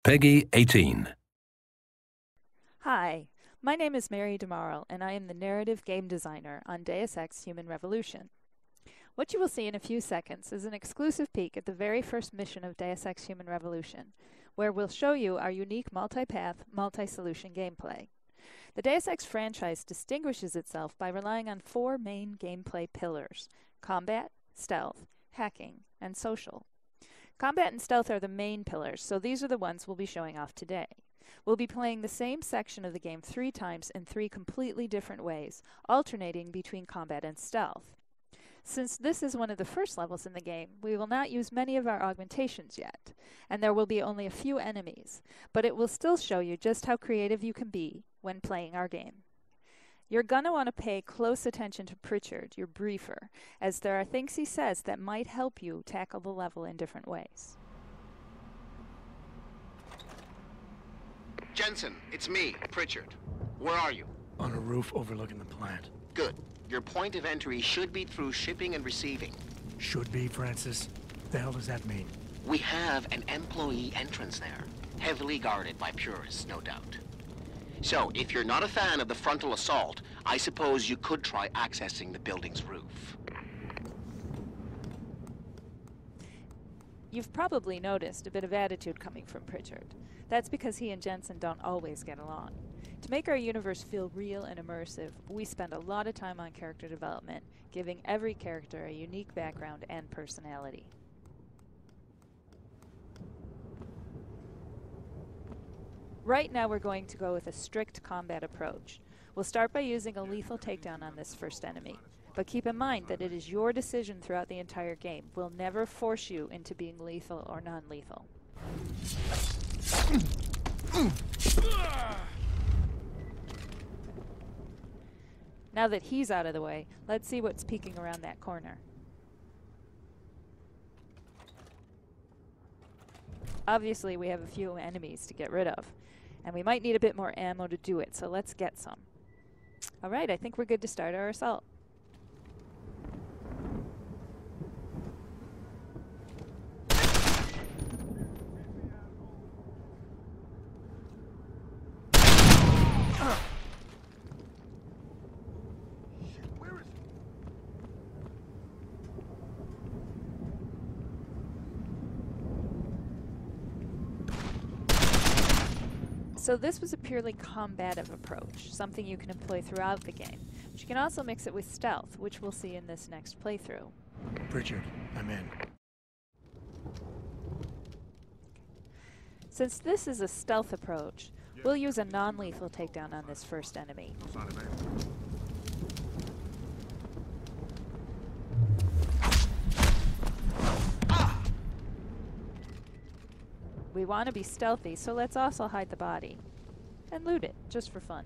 Peggy 18. Hi, my name is Mary DeMarle, and I am the narrative game designer on DeusEx Human Revolution. What you will see in a few seconds is an exclusive peek at the very first mission of DeusEx Human Revolution, where we'll show you our unique multi-path, multi-solution gameplay. The DeusEx franchise distinguishes itself by relying on four main gameplay pillars: combat, stealth, hacking, and social. Combat and stealth are the main pillars, so these are the ones we'll be showing off today. We'll be playing the same section of the game 3 times in 3 completely different ways, alternating between combat and stealth. Since this is one of the first levels in the game, we will not use many of our augmentations yet, and there will be only a few enemies, but it will still show you just how creative you can be when playing our game. You're gonna want to pay close attention to Pritchard, your briefer, as there are things he says that might help you tackle the level in different ways. Jensen, it's me, Pritchard. Where are you? On a roof overlooking the plant. Good. Your point of entry should be through shipping and receiving. Should be, Francis. The hell does that mean? We have an employee entrance there, heavily guarded by purists, no doubt. So, if you're not a fan of the frontal assault, I suppose you could try accessing the building's roof. You've probably noticed a bit of attitude coming from Pritchard. That's because he and Jensen don't always get along. To make our universe feel real and immersive, we spend a lot of time on character development, giving every character a unique background and personality. Right now we're going to go with a strict combat approach. We'll start by using a lethal takedown on this first enemy. But keep in mind that it is your decision throughout the entire game. We'll never force you into being lethal or non-lethal. Now that he's out of the way, let's see what's peeking around that corner. Obviously, we have a few enemies to get rid of, and we might need a bit more ammo to do it, so let's get some. Alright, I think we're good to start our assault. So this was a purely combative approach, something you can employ throughout the game. But you can also mix it with stealth, which we'll see in this next playthrough. Pritchard, I'm in. Since this is a stealth approach, we'll use a non-lethal takedown on this first enemy. We want to be stealthy, so let's also hide the body. And loot it, just for fun.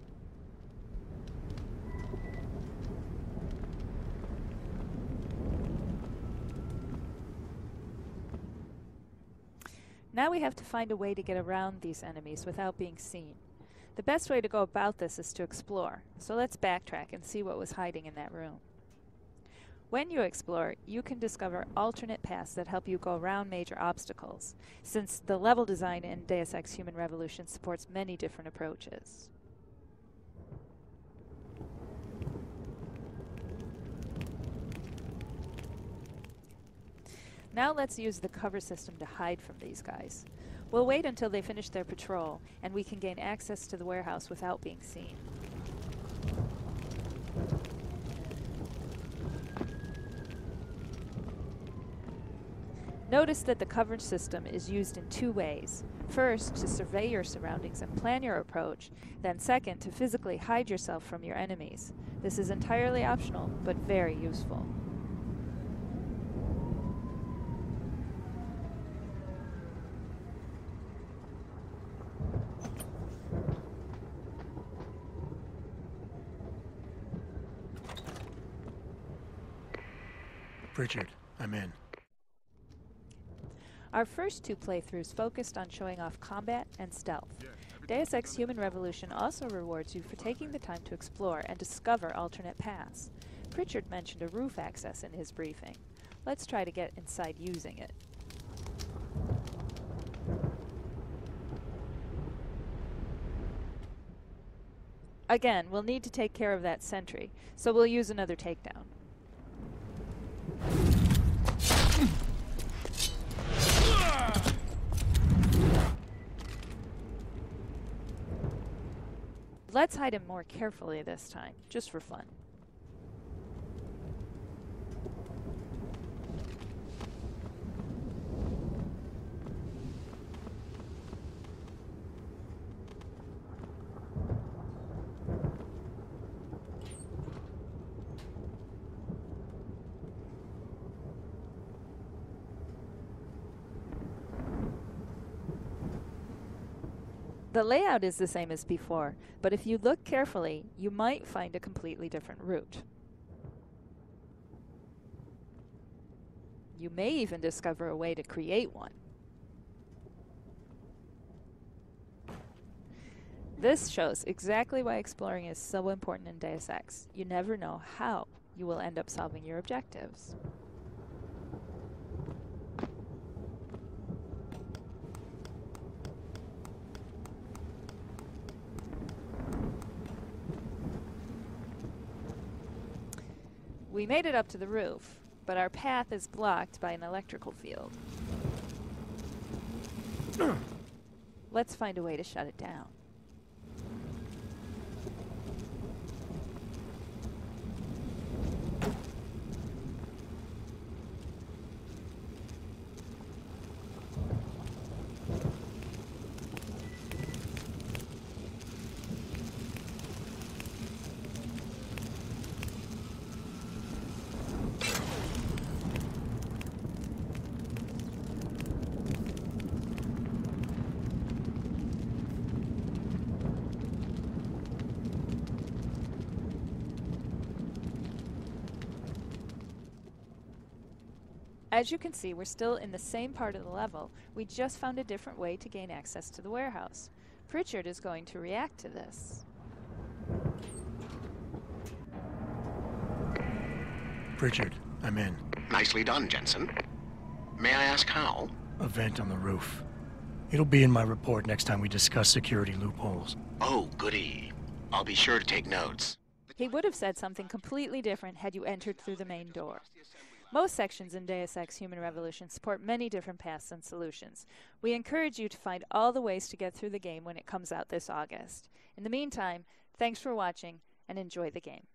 Now we have to find a way to get around these enemies without being seen. The best way to go about this is to explore, so let's backtrack and see what was hiding in that room. When you explore, you can discover alternate paths that help you go around major obstacles, since the level design in DeusEx Human Revolution supports many different approaches. Now let's use the cover system to hide from these guys. We'll wait until they finish their patrol, and we can gain access to the warehouse without being seen. Notice that the cover system is used in 2 ways. First, to survey your surroundings and plan your approach, then second, to physically hide yourself from your enemies. This is entirely optional, but very useful. Pritchard, I'm in. Our first 2 playthroughs focused on showing off combat and stealth. DeusEx Human Revolution also rewards you for taking the time to explore and discover alternate paths. Pritchard mentioned a roof access in his briefing. Let's try to get inside using it. Again, we'll need to take care of that sentry, so we'll use another takedown. Let's hide him more carefully this time, just for fun. The layout is the same as before, but if you look carefully, you might find a completely different route. You may even discover a way to create one. This shows exactly why exploring is so important in Deus Ex. You never know how you will end up solving your objectives. We made it up to the roof, but our path is blocked by an electrical field. Let's find a way to shut it down. As you can see, we're still in the same part of the level. We just found a different way to gain access to the warehouse. Pritchard is going to react to this. Pritchard, I'm in. Nicely done, Jensen. May I ask how? A vent on the roof. It'll be in my report next time we discuss security loopholes. Oh, goody. I'll be sure to take notes. He would have said something completely different had you entered through the main door. Most sections in Deus Ex Human Revolution support many different paths and solutions. We encourage you to find all the ways to get through the game when it comes out this August. In the meantime, thanks for watching and enjoy the game.